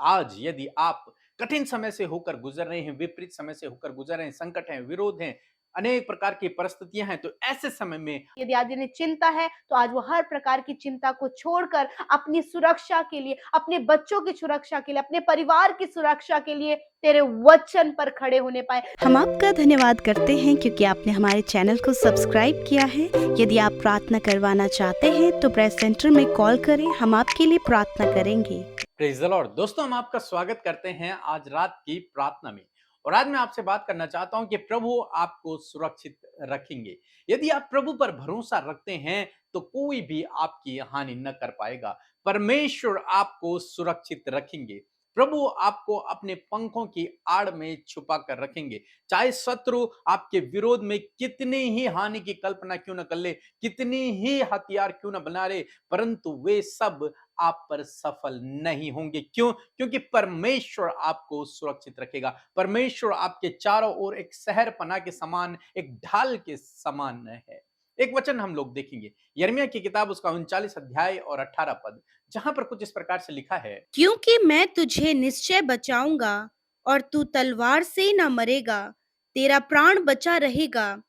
आज यदि आप कठिन समय से होकर गुजर रहे हैं, विपरीत समय से होकर गुजर रहे हैं, संकट हैं, विरोध हैं, अनेक प्रकार की परिस्थितियां हैं, तो ऐसे समय में यदि आज इन्हें चिंता है, तो आज वो हर प्रकार की चिंता को छोड़कर अपनी सुरक्षा के लिए, अपने बच्चों की सुरक्षा के लिए, अपने परिवार की सुरक्षा के लिए तेरे वचन पर खड़े होने पाए। हम आपका धन्यवाद करते हैं क्योंकि आपने हमारे चैनल को सब्सक्राइब किया है। यदि आप प्रार्थना करवाना चाहते हैं तो प्रेस सेंटर में कॉल करें, हम आपके लिए प्रार्थना करेंगे। Praise the Lord. दोस्तों, हम आपका स्वागत करते हैं आज रात की प्रार्थना में। और आज मैं आपसे बात करना चाहता हूं कि प्रभु आपको सुरक्षित रखेंगे। यदि आप प्रभु पर भरोसा रखते हैं तो कोई भी आपकी हानि न कर पाएगा। परमेश्वर आपको सुरक्षित रखेंगे। प्रभु आपको अपने पंखों की आड़ में छुपा कर रखेंगे। चाहे शत्रु आपके विरोध में कितनी ही हानि की कल्पना क्यों न कर ले, कितनी ही हथियार क्यों न बना ले, परंतु वे सब आप पर सफल नहीं होंगे। क्यों? क्योंकि परमेश्वर आपको सुरक्षित रखेगा। परमेश्वर आपके चारों ओर एक शहर पना के समान, एक ढाल के समान है। एक वचन हम लोग देखेंगे यिर्मयाह की किताब, उसका 39 अध्याय और 18 पद, जहां पर कुछ इस प्रकार से लिखा है। क्योंकि मैं तुझे निश्चय बचाऊंगा और तू तलवार से न मरेगा, तेरा प्राण बचा रहेगा।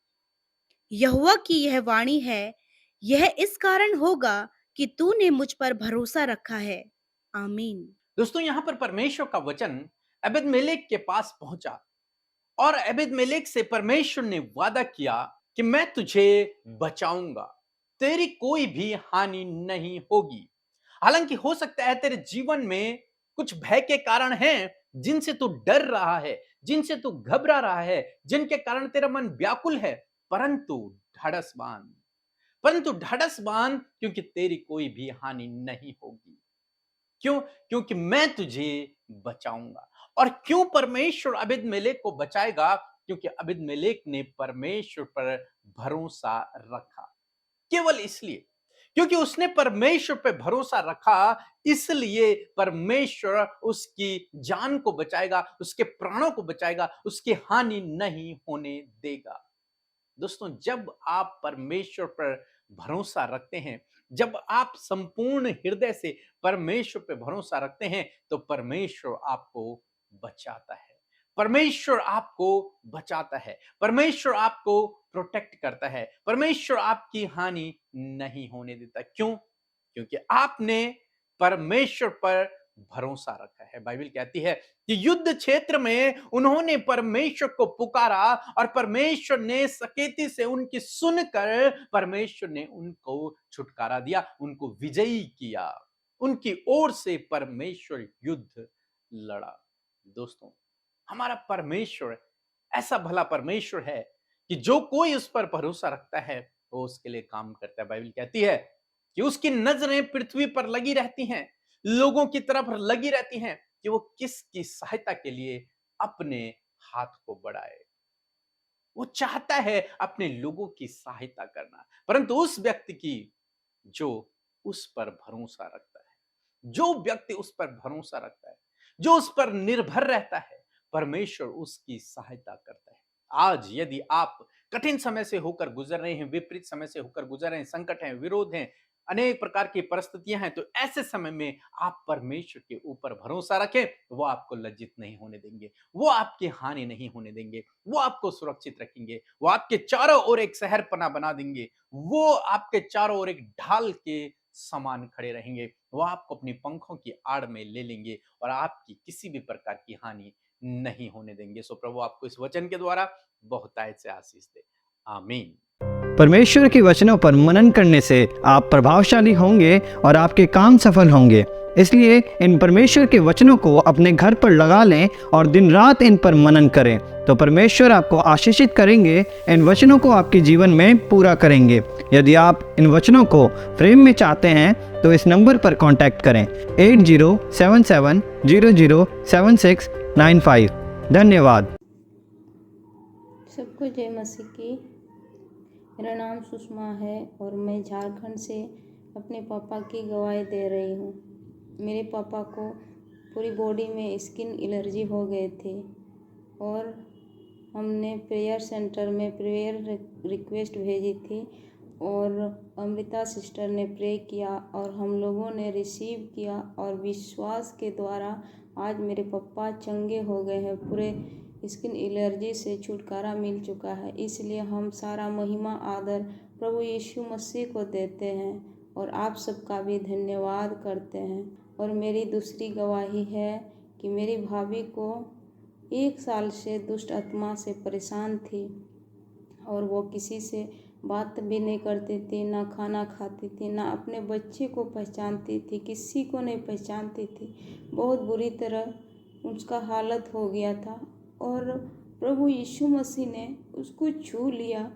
यहोवा की यह वाणी है, यह इस कारण होगा कि तूने मुझ पर भरोसा रखा है। आमीन। दोस्तों, यहां पर परमेश्वर का वचन अबेद-मेलेक के पास पहुंचा और अबेद-मेलेक से परमेश्वर ने वादा किया कि मैं तुझे बचाऊंगा, तेरी कोई भी हानि नहीं होगी। हालांकि हो सकता है तेरे जीवन में कुछ भय के कारण हैं जिनसे तू डर रहा है, जिनसे तू घबरा रहा है, जिनके कारण तेरा मन व्याकुल है, परंतु ढाढ़स बांध, परंतु ढाढ़स बांध, क्योंकि तेरी कोई भी हानि नहीं होगी। क्यों? क्योंकि मैं तुझे बचाऊंगा। और क्यों परमेश्वर अबिद-मेलेक को बचाएगा? क्योंकि अबिद-मेलेक ने परमेश्वर पर भरोसा रखा। केवल इसलिए, क्योंकि उसने परमेश्वर पे भरोसा रखा, इसलिए परमेश्वर उसकी जान को बचाएगा, उसके प्राणों को बचाएगा, उसकी हानि नहीं होने देगा। दोस्तों, जब आप परमेश्वर पर भरोसा रखते हैं, जब आप संपूर्ण हृदय से परमेश्वर पे भरोसा रखते हैं, तो परमेश्वर आपको बचाता है। परमेश्वर आपको बचाता है। परमेश्वर आपको प्रोटेक्ट करता है। परमेश्वर आपकी हानि नहीं होने देता। क्यों? क्योंकि आपने परमेश्वर पर भरोसा रखा है। बाइबल कहती है कि युद्ध क्षेत्र में उन्होंने परमेश्वर को पुकारा और परमेश्वर ने सकेती से उनकी सुनकर परमेश्वर ने उनको छुटकारा दिया, उनको विजयी किया। उनकी ओर से परमेश्वर युद्ध लड़ा। दोस्तों, हमारा परमेश्वर ऐसा भला परमेश्वर है कि जो कोई उस पर भरोसा रखता है वो उसके लिए काम करता है। बाइबल कहती है कि उसकी नजरें पृथ्वी पर लगी रहती हैं, लोगों की तरफ लगी रहती हैं कि वो किसकी सहायता के लिए अपने हाथ को बढ़ाए। वो चाहता है अपने लोगों की सहायता करना, परंतु उस व्यक्ति की जो उस पर भरोसा रखता है, जो व्यक्ति उस पर भरोसा रखता है, जो उस पर निर्भर रहता है, परमेश्वर उसकी सहायता करता है। आज यदि आप कठिन समय से होकर गुजर रहे हैं, विपरीत समय से होकर गुजर रहे हैं, संकट हैं, विरोध हैं, अनेक प्रकार की परिस्थितियां हैं, तो ऐसे समय में आप परमेश्वर के ऊपर भरोसा रखें, वो आपको लज्जित नहीं होने देंगे, वो आपकी हानि नहीं होने देंगे, वो आपको सुरक्षित रखेंगे, वो आपके चारों ओर एक शहर पना बना देंगे, वो आपके चारों ओर एक ढाल के समान खड़े रहेंगे, वो आपको अपनी पंखों की आड़ में ले लेंगे और आपकी किसी भी प्रकार की हानि नहीं होने देंगे। सो प्रभु आपको इस वचन के द्वारा बहुतायत से आशीष दे। आमीन। परमेश्वर के वचनों पर मनन करने से आप प्रभावशाली होंगे और आपके काम सफल होंगे। इसलिए इन परमेश्वर के वचनों को अपने घर पर लगा लें और दिन रात इन पर मनन करें, तो परमेश्वर आपको आशीषित करेंगे, इन वचनों को आपके जीवन में पूरा करेंगे। यदि आप इन वचनों को फ्रेम में चाहते हैं तो इस नंबर पर कांटेक्ट करें 8077007695। धन्यवाद। सबको जय मसीह की। मेरा नाम सुषमा है और मैं झारखंड से अपने पापा की गवाही दे रही हूँ। मेरे पापा को पूरी बॉडी में स्किन एलर्जी हो गए थे और हमने प्रेयर सेंटर में प्रेयर रिक्वेस्ट भेजी थी और अमृता सिस्टर ने प्रे किया और हम लोगों ने रिसीव किया और विश्वास के द्वारा आज मेरे पापा चंगे हो गए हैं, पूरे स्किन एलर्जी से छुटकारा मिल चुका है। इसलिए हम सारा महिमा आदर प्रभु यीशु मसीह को देते हैं और आप सबका भी धन्यवाद करते हैं। और मेरी दूसरी गवाही है कि मेरी भाभी को 1 साल से दुष्ट आत्मा से परेशान थी और वो किसी से बात भी नहीं करती थी, ना खाना खाती थी, ना अपने बच्चे को पहचानती थी, किसी को नहीं पहचानती थी। बहुत बुरी तरह उसका हालत हो गया था और प्रभु यीशु मसीह ने उसको छू लिया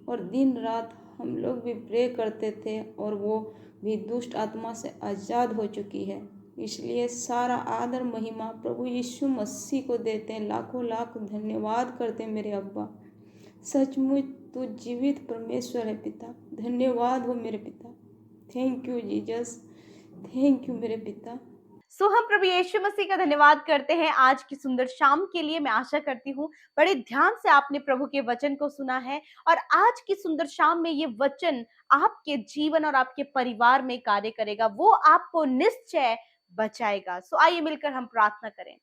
और दिन रात हम लोग भी प्रे करते थे और वो भी दुष्ट आत्मा से आज़ाद हो चुकी है। इसलिए सारा आदर महिमा प्रभु यीशु मसीह को देते हैं। लाखों लाख धन्यवाद करते हैं मेरे अब्बा। सचमुच तू जीवित परमेश्वर है पिता। धन्यवाद हो मेरे पिता। Thank you Jesus, thank you मेरे पिता। सो हम प्रभु यीशु मसीह का धन्यवाद करते हैं आज की सुंदर शाम के लिए। मैं आशा करती हूँ बड़े ध्यान से आपने प्रभु के वचन को सुना है और आज की सुंदर शाम में ये वचन आपके जीवन और आपके परिवार में कार्य करेगा, वो आपको निश्चय बचाएगा। सो आइए मिलकर हम प्रार्थना करें।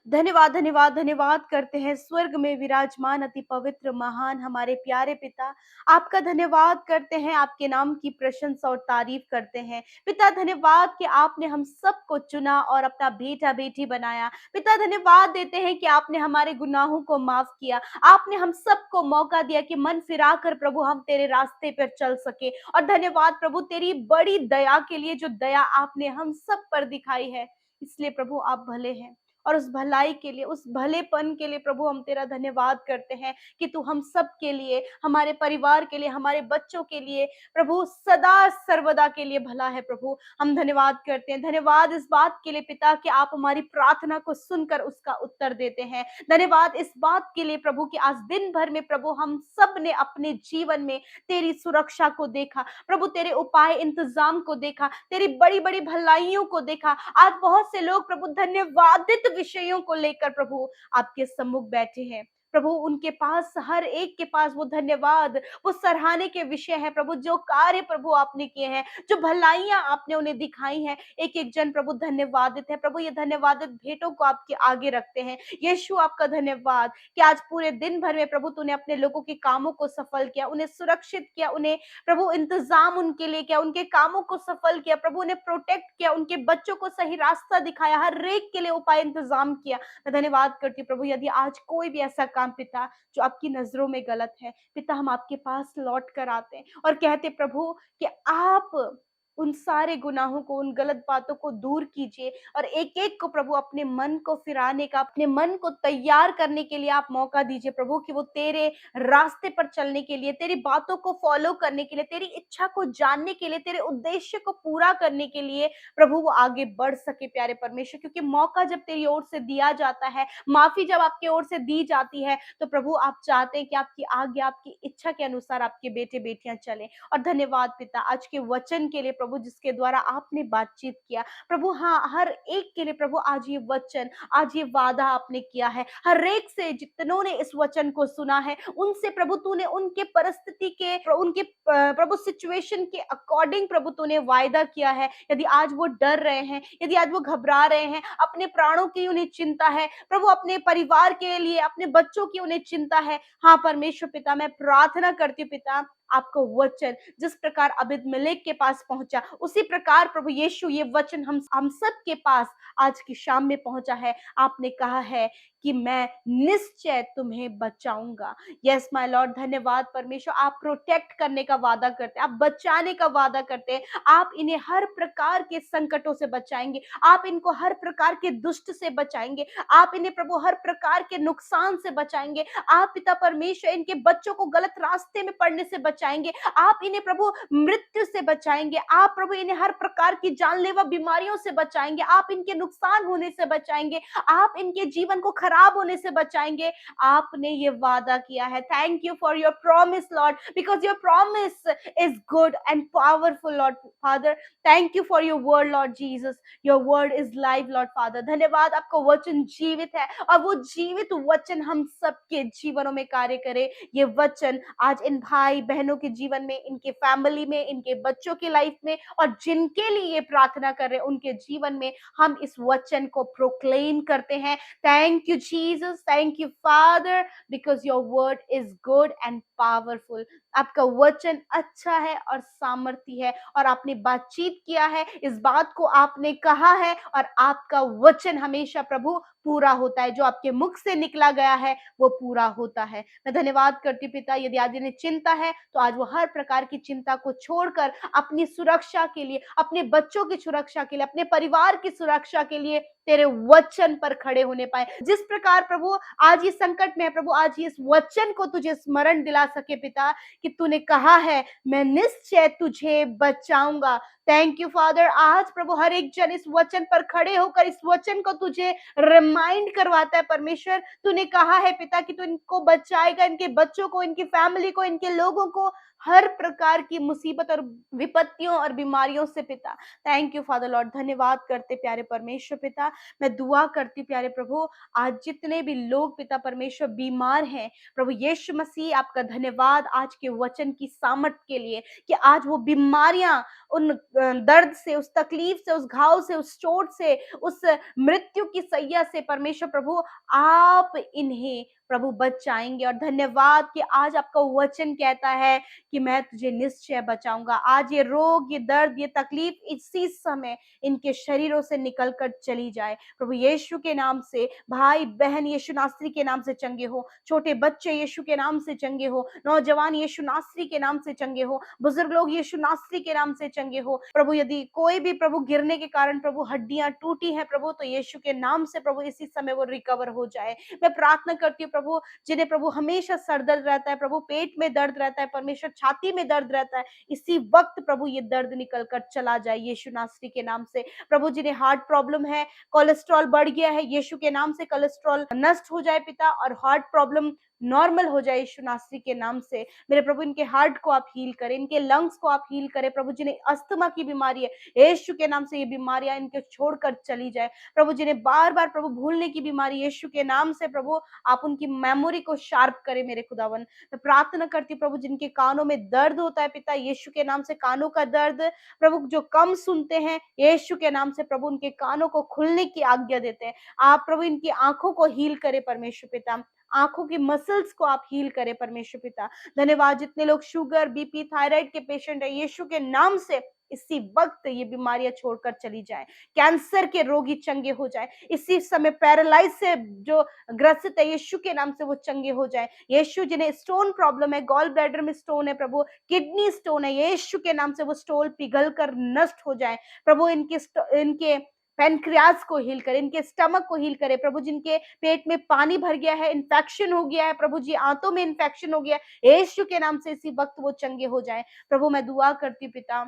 धन्यवाद धन्यवाद धन्यवाद करते हैं स्वर्ग में विराजमान अति पवित्र महान हमारे प्यारे पिता। आपका धन्यवाद करते हैं, आपके नाम की प्रशंसा और तारीफ करते हैं। पिता धन्यवाद कि आपने हम सबको चुना और अपना बेटा बेटी बनाया। पिता धन्यवाद देते हैं कि आपने हमारे गुनाहों को माफ किया। आपने हम सबको मौका दिया कि मन फिरा कर प्रभु हम तेरे रास्ते पर चल सके। और धन्यवाद प्रभु तेरी बड़ी दया के लिए, जो दया आपने हम सब पर दिखाई है। इसलिए प्रभु आप भले हैं और उस भलाई के लिए, उस भलेपन के लिए प्रभु हम तेरा धन्यवाद करते हैं कि तू हम सब के लिए, हमारे परिवार के लिए, हमारे बच्चों के लिए प्रभु सदा सर्वदा के लिए भला है। प्रभु हम धन्यवाद करते हैं। धन्यवाद इस बात के लिए पिता कि आप हमारी प्रार्थना को सुनकर उसका उत्तर देते हैं। धन्यवाद इस बात के लिए प्रभु कि आज दिन भर में प्रभु हम सब ने अपने जीवन में तेरी सुरक्षा को देखा, प्रभु तेरे उपाय इंतजाम को देखा, तेरी बड़ी बड़ी भलाइयों को देखा। आज बहुत से लोग प्रभु धन्यवादित विषयों को लेकर प्रभु आपके सम्मुख बैठे हैं। प्रभु उनके पास, हर एक के पास वो धन्यवाद, वो सराहने के विषय है प्रभु। जो कार्य प्रभु आपने किए हैं, जो भलाइयां आपने उन्हें दिखाई हैं, एक एक जन प्रभु धन्यवादित है। प्रभु ये धन्यवादित भेंटों को आपके आगे रखते हैं। यीशु आपका धन्यवाद कि आज पूरे दिन भर में प्रभु तूने अपने लोगों के कामों को सफल किया, उन्हें सुरक्षित किया, उन्हें प्रभु इंतजाम उनके लिए किया, उनके कामों को सफल किया, प्रभु उन्हें प्रोटेक्ट किया, उनके बच्चों को सही रास्ता दिखाया, हर एक के लिए उपाय इंतजाम किया। मैं धन्यवाद करती हूँ प्रभु। यदि आज कोई भी ऐसा काम पिता जो आपकी नजरों में गलत है, पिता हम आपके पास लौट कर आते हैं और कहते प्रभु कि आप उन सारे गुनाहों को, उन गलत बातों को दूर कीजिए और एक एक को प्रभु अपने मन को फिराने का, अपने मन को तैयार करने के लिए आप मौका दीजिए प्रभु कि वो तेरे रास्ते पर चलने के लिए, तेरी बातों को फॉलो करने के लिए, तेरी इच्छा को जानने के लिए, तेरे उद्देश्य को पूरा करने के लिए प्रभु वो आगे बढ़ सके प्यारे परमेश्वर। क्योंकि मौका जब तेरी ओर से दिया जाता है, माफी जब आपकी ओर से दी जाती है, तो प्रभु आप चाहते हैं कि आपकी आज्ञा, आपकी इच्छा के अनुसार आपके बेटे बेटियां चलें। और धन्यवाद पिता आज के वचन के लिए प्रभु, जिसके द्वारा आपने बातचीत किया प्रभु। हाँ, हर एक के लिए प्रभु आज ये वचन, आज ये वादा आपने किया है। हर एक से जितनों ने इस वचन को सुना है, उनसे प्रभु तूने उनके परिस्थिति के, उनके प्रभु सिचुएशन के अकॉर्डिंग प्रभु तूने वायदा किया है। यदि आज वो डर रहे हैं, यदि आज वो घबरा रहे हैं, अपने प्राणों की उन्हें चिंता है प्रभु, अपने परिवार के लिए, अपने बच्चों की उन्हें चिंता है, हाँ परमेश्वर पिता मैं प्रार्थना करती हूँ पिता, आपको वचन जिस प्रकार अबीमेलेक के पास पहुंचा, उसी प्रकार प्रभु यीशु ये वचन हम सब के पास आज की शाम में पहुंचा है। आपने कहा है कि मैं निश्चय तुम्हें बचाऊंगा। यस माय लॉर्ड, धन्यवाद परमेश्वर। आप प्रोटेक्ट करने का वादा करते हैं, आप बचाने का वादा करते हैं। आप इन्हें हर प्रकार के संकटों से बचाएंगे, आप इनको हर प्रकार के दुष्ट से बचाएंगे, आप इन्हें प्रभु हर प्रकार के नुकसान से बचाएंगे। आप पिता परमेश्वर इनके बच्चों को गलत रास्ते में पड़ने से बचाएंगे, आप इन्हें प्रभु मृत्यु से बचाएंगे, आप प्रभु इन्हें हर प्रकार की जानलेवा बीमारियों से बचाएंगे, आप इनके नुकसान होने से बचाएंगे, आप इनके जीवन को खराब होने से बचाएंगे। आपने ये वादा किया है। Thank you for your promise Lord, because your promise is good and powerful Lord father. Thank you for your word Lord Jesus, your word is live Lord father. धन्यवाद, आपका वचन जीवित है और वो जीवित वचन हम सबके जीवनों में कार्य करे। ये वचन आज इन भाई बहनों बहनों के जीवन में, इनके फैमिली में, इनके बच्चों की लाइफ में, और जिनके लिए ये प्रार्थना कर रहे हैं उनके जीवन में हम इस वचन को प्रोक्लेम करते हैं। Thank you Jesus, thank you father, because your word is good and powerful. आपका वचन अच्छा है और सामर्थी है, और आपने बातचीत किया है, इस बात को आपने कहा है, और आपका वचन हमेशा प्रभु पूरा होता है। जो आपके मुख से निकला गया है वो पूरा होता है। मैं धन्यवाद करती हूँ पिता, यदि आज इन्हें चिंता है तो आज वो हर प्रकार की चिंता को छोड़कर अपनी सुरक्षा के लिए, अपने बच्चों की सुरक्षा के लिए, अपने परिवार की सुरक्षा के लिए तेरे वचन पर खड़े होने पाए। जिस प्रकार प्रभु आज ये संकट में है प्रभु, आज इस वचन को तुझे स्मरण दिला सके पिता, कि तूने कहा है मैं निश्चय तुझे बचाऊंगा। Thank you father. आज प्रभु हर एक जन इस वचन पर खड़े होकर इस वचन को तुझे रिमाइंड करवाता है परमेश्वर। तूने कहा है पिता कि तू इनको बचाएगा, इनके बच्चों को, इनकी फैमिली को, इनके लोगों को हर प्रकार की मुसीबत और विपत्तियों और बीमारियों से पिता। Thank you Father Lord. धन्यवाद करते प्यारे परमेश्वर पिता। मैं दुआ करती प्यारे प्रभु, आज जितने भी लोग पिता परमेश्वर बीमार हैं प्रभु यीशु मसीह, आपका धन्यवाद आज के वचन की सामर्थ के लिए, कि आज वो बीमारियां उन दर्द से, उस तकलीफ से, उस घाव से, उस चोट से, उस मृत्यु की सैया से परमेश्वर प्रभु आप इन्हें प्रभु बचाएंगे। और धन्यवाद कि आज आपका वचन कहता है कि मैं तुझे निश्चय बचाऊंगा। आज ये रोग, ये दर्द, ये तकलीफ इसी समय इनके शरीरों से निकल कर चली जाए प्रभु यीशु के नाम से। भाई बहन यीशु नासरी के नाम से चंगे हो, छोटे बच्चे यीशु के नाम से चंगे हो, नौजवान यीशु नासरी के नाम से चंगे हो, बुजुर्ग लोग यीशु नासरी के नाम से चंगे हो प्रभु। यदि कोई भी प्रभु गिरने के कारण प्रभु हड्डियां टूटी हैं प्रभु, तो यीशु के नाम से प्रभु इसी समय वो रिकवर हो जाए। मैं प्रार्थना करती हूँ प्रभु, जिन्हें प्रभु हमेशा सर दर्द रहता है प्रभु, पेट में दर्द रहता है परमेश्वर, छाती में दर्द रहता है, इसी वक्त प्रभु ये दर्द निकल कर चला जाए यीशु नासरी के नाम से। प्रभु जिन्हें हार्ट प्रॉब्लम है, कोलेस्ट्रॉल बढ़ गया है, यीशु के नाम से कोलेस्ट्रॉल नष्ट हो जाए पिता, और हार्ट प्रॉब्लम नॉर्मल हो जाए यीशु नासरी के नाम से। मेरे प्रभु इनके हार्ट को आप हील करें, इनके लंग्स को आप हील करें प्रभु। जिन्हें अस्थमा की बीमारी है यीशु के नाम से ये बीमारियां इनके छोड़कर चली जाए प्रभु। जिन्हें बार बार प्रभु भूलने की बीमारी यीशु के नाम से प्रभु आप उनकी मेमोरी को शार्प करें मेरे खुदावन। मैं प्रार्थना करती हूँ प्रभु, जिनके कानों में दर्द होता है पिता यीशु के नाम से, कानों का दर्द प्रभु, जो कम सुनते हैं यीशु के नाम से प्रभु उनके कानों को खुलने की आज्ञा देते हैं आप प्रभु। इनकी आंखों को हील करे परमेश्वर पिता, आंखों की मसल्स को आप हील करें परमेश्वर पिता। धन्यवाद। जितने लोग शुगर, बीपी, थायराइड के पेशेंट है यीशु के नाम से इसी वक्त ये बीमारियां छोड़कर चली जाए। कैंसर के रोगी चंगे हो जाए इसी समय, पैरालाइज से जो ग्रसित है यीशु के नाम से वो चंगे हो जाए। यीशु जिन्हें स्टोन प्रॉब्लम है, गॉल ब्लैडर में स्टोन है प्रभु, किडनी स्टोन है, यीशु के नाम से वो स्टोन पिघल कर नष्ट हो जाए प्रभु। इनके पेनक्रियाज को हील करे, इनके स्टमक को हील करे प्रभु। जिनके पेट में पानी भर गया है, इन्फेक्शन हो गया है प्रभु जी, आंतों में इन्फेक्शन हो गया है, यीशु के नाम से इसी वक्त वो चंगे हो जाए प्रभु। मैं दुआ करती हूँ पिता,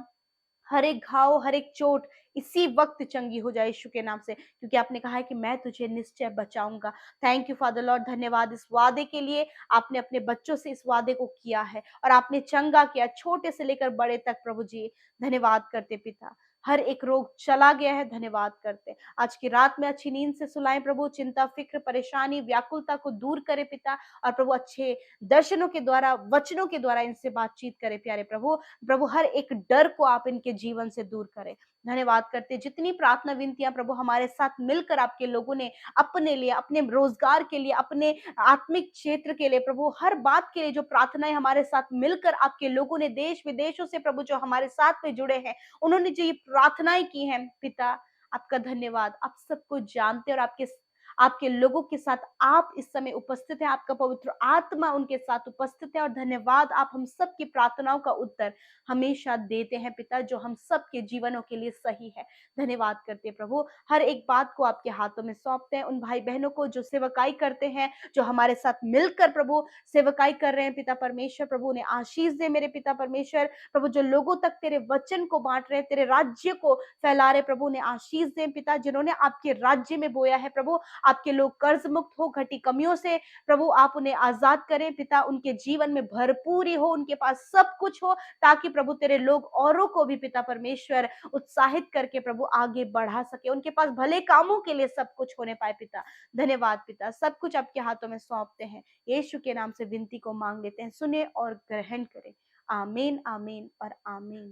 हर एक घाव, हर एक चोट इसी वक्त चंगी हो जाए यीशु के नाम से, क्योंकि आपने कहा है कि मैं तुझे निश्चय बचाऊंगा। Thank you Father Lord. धन्यवाद इस वादे के लिए, आपने अपने बच्चों से इस वादे को किया है और आपने चंगा किया, छोटे से लेकर बड़े तक प्रभु जी। धन्यवाद करते पिता, हर एक रोग चला गया है, धन्यवाद करते। आज की रात में अच्छी नींद से सुलाएं प्रभु, चिंता, फिक्र, परेशानी, व्याकुलता को दूर करे पिता, और प्रभु अच्छे दर्शनों के द्वारा, वचनों के द्वारा इनसे बातचीत करे प्यारे प्रभु। प्रभु हर एक डर को आप इनके जीवन से दूर करें। धन्यवाद करते, जितनी प्रार्थना विनतियां प्रभु हमारे साथ मिलकर आपके लोगों ने अपने लिए, अपने रोजगार के लिए, अपने आत्मिक क्षेत्र के लिए प्रभु, हर बात के लिए जो प्रार्थनाएं हमारे साथ मिलकर आपके लोगों ने देश विदेशों से प्रभु जो हमारे साथ में जुड़े हैं, उन्होंने जो ये प्रार्थनाएं की हैं पिता, आपका धन्यवाद। आप सब कुछ जानते हैं और आपके लोगों के साथ आप इस समय उपस्थित हैं, आपका पवित्र आत्मा उनके साथ उपस्थित है। और धन्यवाद, आप हम सब की प्रार्थनाओं का उत्तर हमेशा देते हैं पिता, जो हम सब के जीवनों के लिए सही है। धन्यवाद करते प्रभु, हर एक बात को आपके हाथों में सौंपते हैं। उन भाई बहनों को जो सेवकाई करते हैं, जो हमारे साथ मिलकर प्रभु सेवकाई कर रहे हैं पिता परमेश्वर, प्रभु उन्हें आशीष दे मेरे पिता परमेश्वर। प्रभु जो लोगों तक तेरे वचन को बांट रहे हैं, तेरे राज्य को फैला रहे प्रभु, उन्हें आशीष दे पिता। जिन्होंने आपके राज्य में बोया है प्रभु, आपके लोग कर्ज मुक्त हो, घटी कमियों से प्रभु आप उन्हें आजाद करें पिता। उनके जीवन में भरपूरी हो, उनके पास सब कुछ हो, ताकि प्रभु तेरे लोग औरों को भी पिता परमेश्वर उत्साहित करके प्रभु आगे बढ़ा सके। उनके पास भले कामों के लिए सब कुछ होने पाए पिता। धन्यवाद पिता, सब कुछ आपके हाथों में सौंपते हैं। यीशु के नाम से विनती को मांग लेते हैं, सुने और ग्रहण करें। आमीन, आमीन और आमीन।